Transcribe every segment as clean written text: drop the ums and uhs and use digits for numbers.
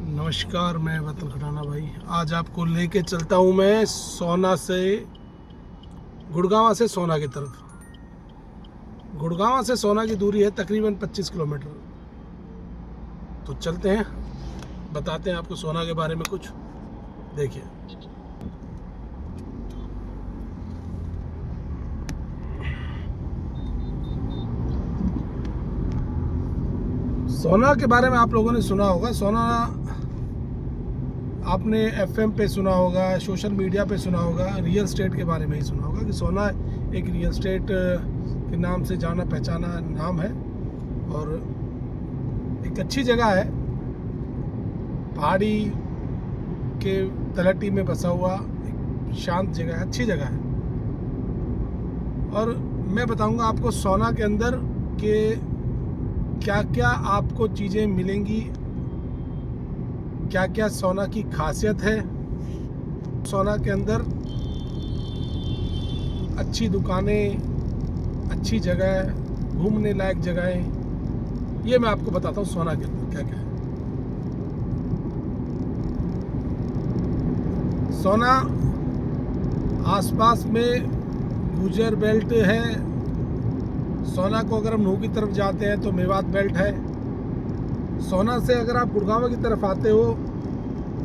नमस्कार, मैं वतन खटाना भाई। आज आपको लेके चलता हूँ मैं सोना से, गुड़गांव से सोना की तरफ। गुड़गांव से सोना की दूरी है तकरीबन 25 किलोमीटर। तो चलते हैं, बताते हैं आपको सोना के बारे में कुछ। देखिए, सोना के बारे में आप लोगों ने सुना होगा। सोना आपने एफएम पे सुना होगा, सोशल मीडिया पे सुना होगा, रियल स्टेट के बारे में ही सुना होगा कि सोना एक रियल स्टेट के नाम से जाना पहचाना नाम है और एक अच्छी जगह है। पहाड़ी के तलहटी में बसा हुआ एक शांत जगह है, अच्छी जगह है। और मैं बताऊंगा आपको सोना के अंदर के क्या क्या आपको चीज़ें मिलेंगी, क्या क्या सोना की खासियत है। सोना के अंदर अच्छी दुकानें, अच्छी जगह, घूमने लायक जगहें, ये मैं आपको बताता हूँ सोना के अंदर क्या क्या है। सोना आसपास में गुजर बेल्ट है। सोना को अगर हम नूह की तरफ जाते हैं तो मेवात बेल्ट है। सोना से अगर आप गुड़गांव की तरफ आते हो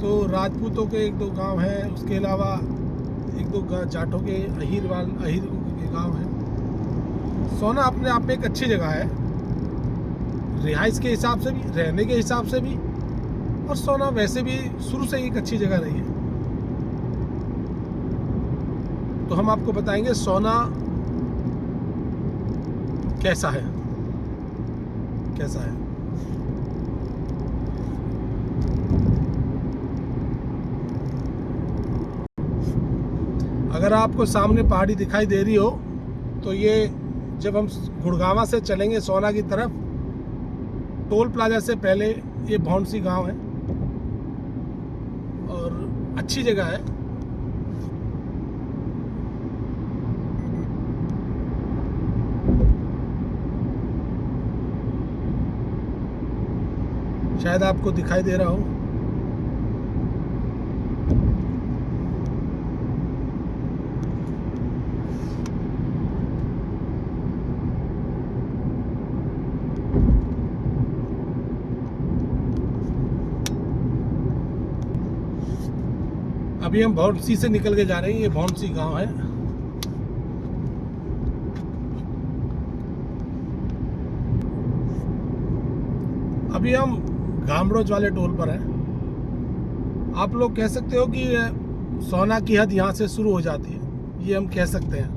तो राजपूतों के एक दो गांव हैं, उसके अलावा एक दो जाटों के अहीर के गांव हैं। सोना अपने आप में एक अच्छी जगह है, रिहाइश के हिसाब से भी, रहने के हिसाब से भी, और सोना वैसे भी शुरू से ही एक अच्छी जगह रही है। तो हम आपको बताएंगे सोना कैसा है, कैसा है। अगर आपको सामने पहाड़ी दिखाई दे रही हो तो ये जब हम गुड़गांव से चलेंगे सोना की तरफ, टोल प्लाजा से पहले ये भौंसी गांव है और अच्छी जगह है। शायद आपको दिखाई दे रहा हो। अभी हम भौंसी से निकल के जा रहे हैं, ये भौंसी गांव है। अभी हम गामरोज वाले टोल पर हैं। आप लोग कह सकते हो कि सोना की हद यहाँ से शुरू हो जाती है, ये हम कह सकते हैं।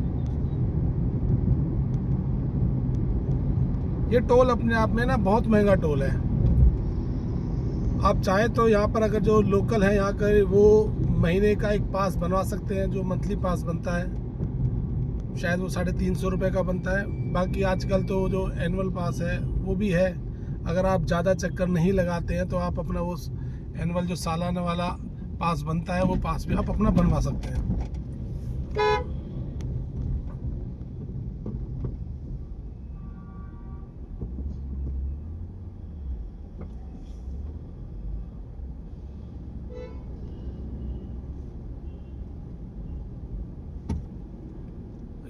ये टोल अपने आप में ना बहुत महंगा टोल है। आप चाहें तो यहाँ पर अगर जो लोकल है यहाँ का, वो महीने का एक पास बनवा सकते हैं, जो मंथली पास बनता है। शायद वो 350 रुपये का बनता है। बाकी आजकल तो जो एनुअल पास है वो भी है। अगर आप ज़्यादा चक्कर नहीं लगाते हैं तो आप अपना वो एनुअल जो सालाना वाला पास बनता है, वो पास भी आप अपना बनवा सकते हैं।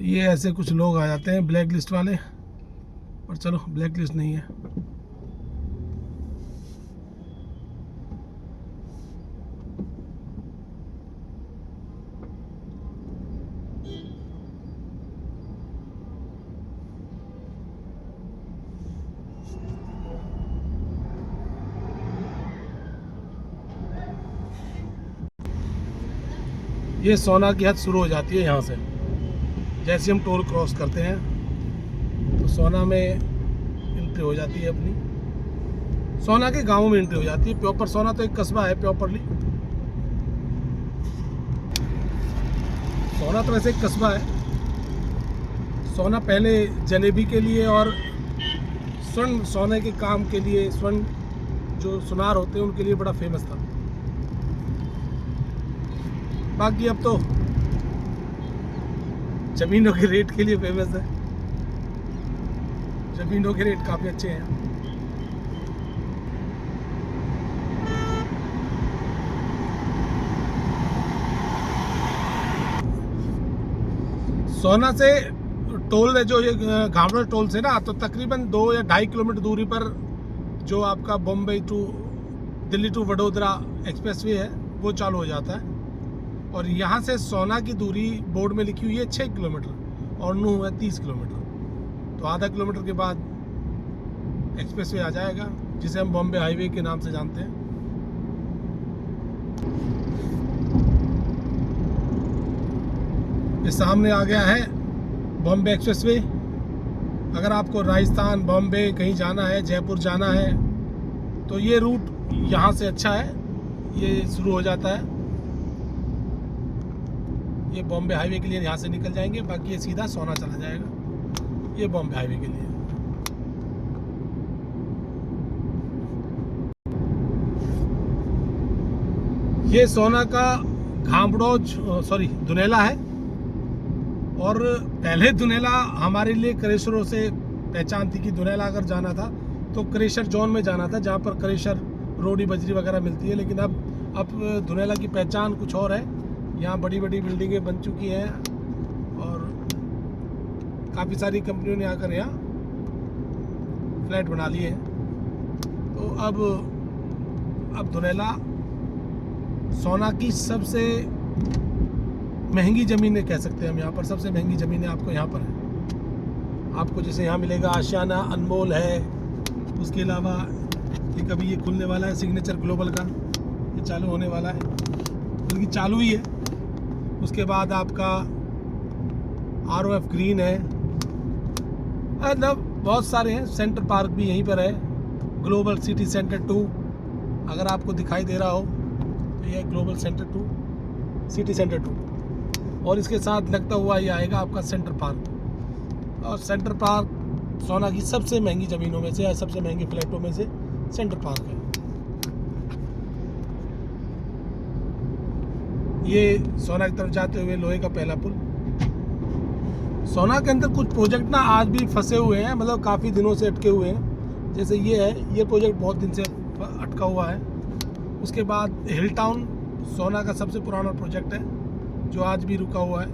ये ऐसे कुछ लोग आ जाते हैं ब्लैक लिस्ट वाले, पर चलो ब्लैक लिस्ट नहीं है। ये सोना की हद शुरू हो जाती है यहाँ से। जैसे हम टोल क्रॉस करते हैं तो सोना में एंट्री हो जाती है अपनी। सोना के गांव में एंट्री हो जाती है। प्रॉपर सोना तो एक कस्बा है प्रॉपरली। सोना तो वैसे एक कस्बा है। सोना पहले जलेबी के लिए और स्वर्ण, सोने के काम के लिए, स्वर्ण जो सुनार होते हैं उनके लिए बड़ा फेमस था। बाकी अब तो ज़मीनों के रेट के लिए फेमस है। ज़मीनों के रेट काफ़ी अच्छे हैं। सोना से टोल है जो ये घामड़ो टोल से ना, तो तकरीबन 2 या 2.5 किलोमीटर दूरी पर जो आपका Bombay to Delhi to Vadodara expressway है वो चालू हो जाता है। और यहाँ से सोना की दूरी बोर्ड में लिखी हुई है 6 किलोमीटर और नूह है 30 किलोमीटर। तो आधा किलोमीटर के बाद एक्सप्रेसवे आ जाएगा, जिसे हम बॉम्बे हाईवे के नाम से जानते हैं। ये सामने आ गया है बॉम्बे एक्सप्रेसवे। अगर आपको राजस्थान, बॉम्बे कहीं जाना है, जयपुर जाना है, तो ये रूट यहाँ से अच्छा है, ये शुरू हो जाता है। ये बॉम्बे हाईवे के लिए यहाँ से निकल जाएंगे, बाकी ये सीधा सोना चला जाएगा। ये बॉम्बे हाईवे के लिए। ये सोना का घामड़ोज दुनेला है। और पहले दुनेला हमारे लिए क्रेशरों से पहचान थी कि दुनेला अगर जाना था तो क्रेशर जोन में जाना था, जहाँ पर क्रेशर, रोडी, बजरी वगैरह मिलती है। लेकिन अब दुनेला की पहचान कुछ और है। यहाँ बड़ी बड़ी बिल्डिंगें बन चुकी हैं और काफ़ी सारी कंपनियों ने आकर यहाँ फ्लैट बना लिए हैं। तो अब दुनेला सोना की सबसे महंगी ज़मीनें कह सकते हैं हम। यहाँ पर सबसे महंगी ज़मीनें आपको यहाँ पर है। आपको जैसे यहाँ मिलेगा आशियाना, अनमोल है। उसके अलावा ये कभी ये खुलने वाला है सिग्नेचर ग्लोबल का, ये चालू होने वाला है, बल्कि चालू ही है। उसके बाद आपका ROF ग्रीन है, मतलब बहुत सारे हैं। सेंटर पार्क भी यहीं पर है। ग्लोबल सिटी सेंटर 2 अगर आपको दिखाई दे रहा हो तो ये ग्लोबल सेंटर 2, सिटी सेंटर 2। और इसके साथ लगता हुआ ये आएगा आपका सेंटर पार्क। और सेंटर पार्क सोना की सबसे महंगी ज़मीनों में से या सबसे महंगे फ्लैटों में से सेंटर पार्क है। ये सोना की तरफ जाते हुए लोहे का पहला पुल। सोना के अंदर कुछ प्रोजेक्ट ना आज भी फंसे हुए हैं, मतलब काफ़ी दिनों से अटके हुए हैं। जैसे ये है, ये प्रोजेक्ट बहुत दिन से अटका हुआ है। उसके बाद हिल टाउन सोना का सबसे पुराना प्रोजेक्ट है जो आज भी रुका हुआ है।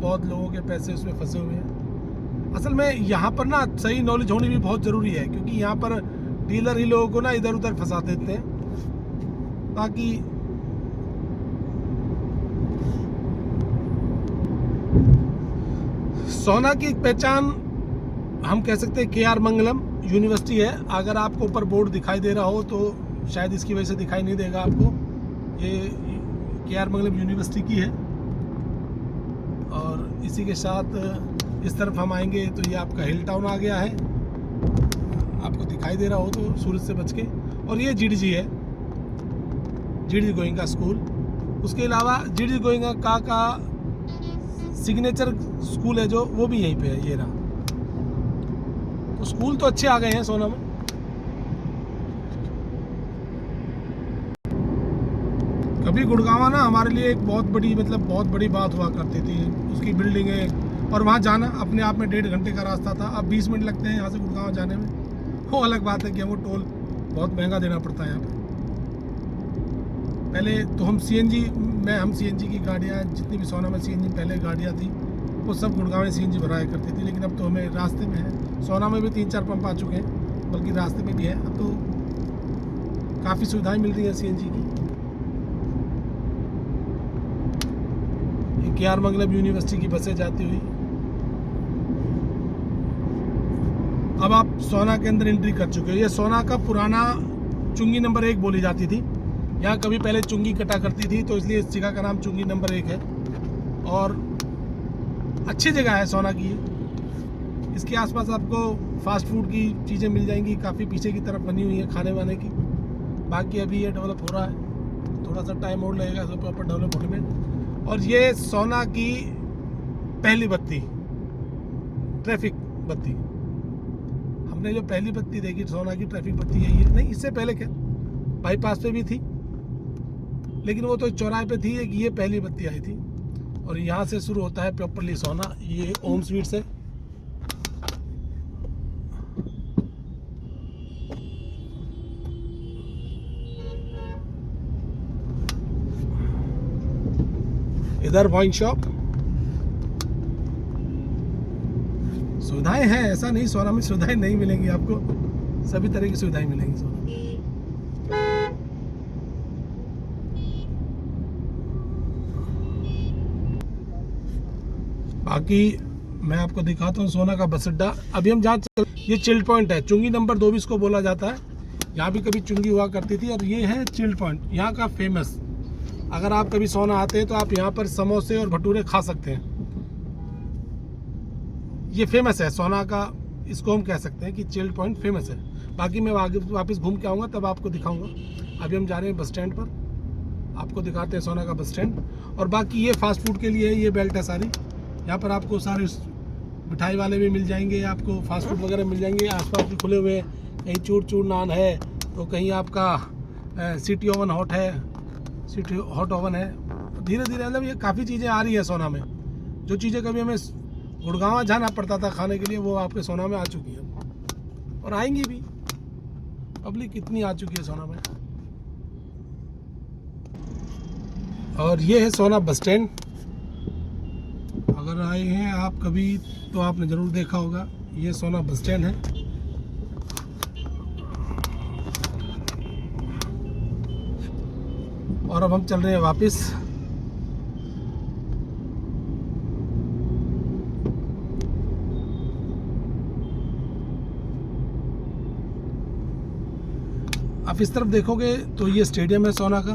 बहुत लोगों के पैसे उसमें फंसे हुए हैं। असल में यहाँ पर ना सही नॉलेज होनी भी बहुत ज़रूरी है, क्योंकि यहाँ पर डीलर ही लोगों को ना इधर उधर फंसा देते हैं। बाकी सोना की पहचान हम कह सकते हैं KR मंगलम यूनिवर्सिटी है। अगर आपको ऊपर बोर्ड दिखाई दे रहा हो तो शायद इसकी वजह से दिखाई नहीं देगा आपको। ये KR मंगलम यूनिवर्सिटी की है। और इसी के साथ इस तरफ हम आएंगे तो ये आपका हिल टाउन आ गया है, आपको दिखाई दे रहा हो तो सूरज से बच के। और ये GDG है, GDG गोइंका स्कूल। उसके अलावा GDG गोइंका का सिग्नेचर स्कूल है जो, वो भी यहीं पे है, ये रहा। तो स्कूल तो अच्छे आ गए हैं सोना में। कभी गुड़गांव ना हमारे लिए एक बहुत बहुत बड़ी बात हुआ करती थी। उसकी बिल्डिंगें और वहाँ जाना अपने आप में 1.5 घंटे का रास्ता था। अब 20 मिनट लगते हैं यहाँ से गुड़गांव जाने में। वो अलग बात है कि हमको टोल बहुत महंगा देना पड़ता है यहाँ पे। पहले तो हम CNG की गाड़ियाँ, जितनी भी सोना में CNG पहले गाड़ियाँ थी, वो सब गुड़गांव में CNG भराया करती थी। लेकिन अब तो हमें रास्ते में है। सोना में भी 3-4 पंप आ चुके हैं, बल्कि रास्ते में भी है। अब तो काफ़ी सुविधाएं मिल रही हैं CNG की। ये KR मंगलम यूनिवर्सिटी की बसें जाती हुई। अब आप सोना के अंदर एंट्री कर चुके हो। ये सोना का पुराना चुंगी नंबर 1 बोली जाती थी। यहाँ कभी पहले चुंगी कटा करती थी, तो इसलिए इस जगह का नाम चुंगी नंबर 1 है। और अच्छी जगह है सोना की। इसके आसपास आपको फास्ट फूड की चीज़ें मिल जाएंगी, काफ़ी पीछे की तरफ बनी हुई है खाने वाने की। बाकी अभी ये डेवलप हो रहा है, थोड़ा सा टाइम और लगेगा सब प्रॉपर डेवलप होने में। और ये सोना की पहली बत्ती, ट्रैफिक बत्ती, हमने जो पहली बत्ती देखी सोना की ट्रैफिक बत्ती है ये। नहीं, इससे पहले क्या बाईपास पे भी थी, लेकिन वो तो चौराहे पे थी। ये पहली बत्ती आई थी। और यहाँ से शुरू होता है प्रॉपरली सोना। ये ओम स्वीट्स है। इधर वाइन शॉप, सुविधाएं हैं, ऐसा नहीं सोना में सुविधाएं नहीं मिलेंगी आपको, सभी तरह की सुविधाएं मिलेंगी सोना में। बाकी मैं आपको दिखाता हूँ सोना का बस अड्डा। अभी हम जहाँ ये चिल्ड पॉइंट है, चुंगी नंबर 2 भी इसको बोला जाता है। यहाँ भी कभी चुंगी हुआ करती थी और ये है चिल्ड पॉइंट यहाँ का फेमस। अगर आप कभी सोना आते हैं तो आप यहाँ पर समोसे और भटूरे खा सकते हैं। ये फेमस है सोना का, इसको हम कह सकते हैं कि चिल्ड पॉइंट फेमस है। बाकी मैं आगे वापस घूम के आऊँगा तब आपको दिखाऊँगा। अभी हम जा रहे हैं बस स्टैंड पर, आपको दिखाते हैं सोना का बस स्टैंड। और बाकी ये फास्ट फूड के लिए ये बेल्ट है सारी। यहाँ पर आपको सारे मिठाई वाले भी मिल जाएंगे, आपको फास्ट फूड वगैरह मिल जाएंगे। आसपास भी खुले हुए, कहीं चूर चूर नान है तो कहीं आपका सिटी ओवन हॉट है, सिटी हॉट ओवन है। धीरे धीरे मतलब ये काफ़ी चीज़ें आ रही है सोना में। जो चीज़ें कभी हमें गुड़गांव जाना पड़ता था खाने के लिए, वो आपके सोना में आ चुकी है और आएंगी भी। पब्लिक कितनी आ चुकी है सोना में। और ये है सोना बस स्टैंड। अगर आए हैं आप कभी तो आपने ज़रूर देखा होगा, ये सोना बस स्टैंड है। और अब हम चल रहे हैं वापस। आप इस तरफ देखोगे तो ये स्टेडियम है सोना का,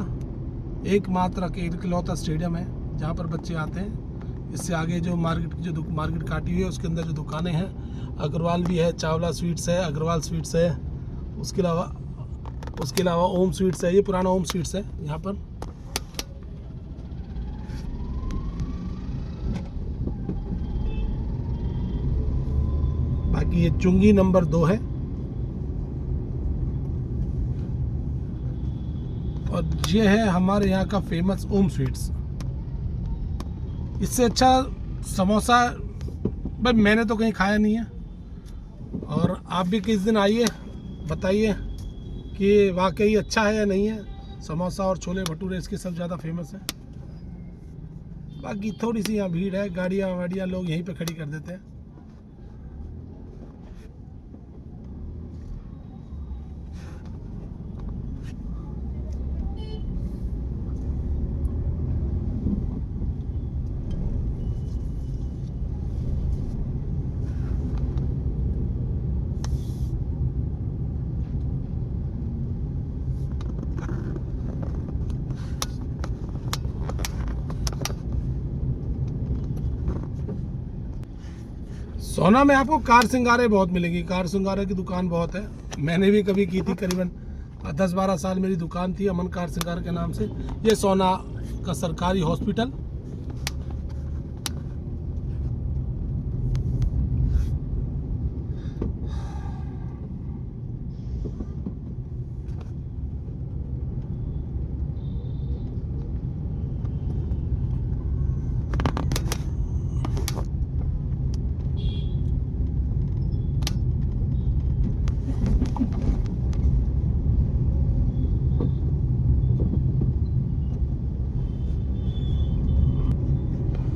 एकमात्र इकलौता स्टेडियम है जहाँ पर बच्चे आते हैं। इससे आगे जो मार्केट काटी हुई है उसके अंदर जो दुकानें हैं, अग्रवाल भी है, चावला स्वीट्स है, अग्रवाल स्वीट्स है, उसके अलावा ओम स्वीट्स है। ये पुराना ओम स्वीट्स है यहाँ पर। बाकी ये चुंगी नंबर 2 है। और ये है हमारे यहाँ का फेमस ओम स्वीट्स। इससे अच्छा समोसा भाई मैंने तो कहीं खाया नहीं है। और आप भी किस दिन आइए, बताइए कि वाकई अच्छा है या नहीं है। समोसा और छोले भटूरे इसके सब ज़्यादा फेमस है। बाकी थोड़ी सी यहाँ भीड़ है, गाड़ियाँ वाड़ियाँ लोग यहीं पे खड़ी कर देते हैं। सोना में आपको कार सिंगारे बहुत मिलेंगी, कार सिंगारे की दुकान बहुत है। मैंने भी कभी की थी, करीबन 10-12 साल मेरी दुकान थी अमन कार सिंगार के नाम से। ये सोना का सरकारी हॉस्पिटल।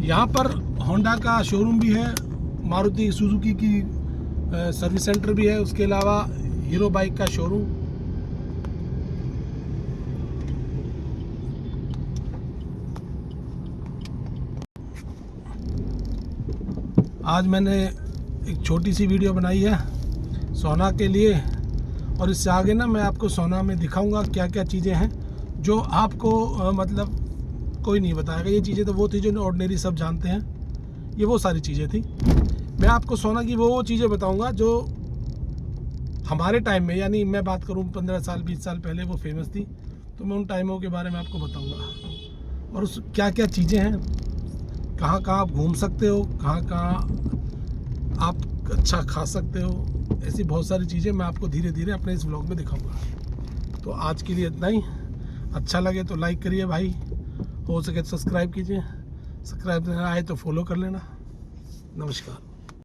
यहाँ पर होंडा का शोरूम भी है, मारुति सुजुकी की सर्विस सेंटर भी है, उसके अलावा हीरो बाइक का शोरूम। आज मैंने एक छोटी सी वीडियो बनाई है सोना के लिए, और इससे आगे ना मैं आपको सोना में दिखाऊंगा क्या क्या चीज़ें हैं जो आपको मतलब कोई नहीं बताएगा। ये चीज़ें तो वो थी जो ऑर्डिनरी सब जानते हैं, ये वो सारी चीज़ें थी। मैं आपको सोना की वो चीज़ें बताऊंगा जो हमारे टाइम में, यानी मैं बात करूं 15 साल 20 साल पहले वो फेमस थी, तो मैं उन टाइमों के बारे में आपको बताऊंगा। और उस क्या क्या चीज़ें हैं, कहाँ कहाँ आप घूम सकते हो, कहाँ कहाँ आप अच्छा खा सकते हो, ऐसी बहुत सारी चीज़ें मैं आपको धीरे धीरे अपने इस व्लॉग में दिखाऊंगा। तो आज के लिए इतना ही। अच्छा लगे तो लाइक करिए भाई, हो सके तो सब्सक्राइब कीजिए, सब्सक्राइब आए तो फॉलो कर लेना। नमस्कार।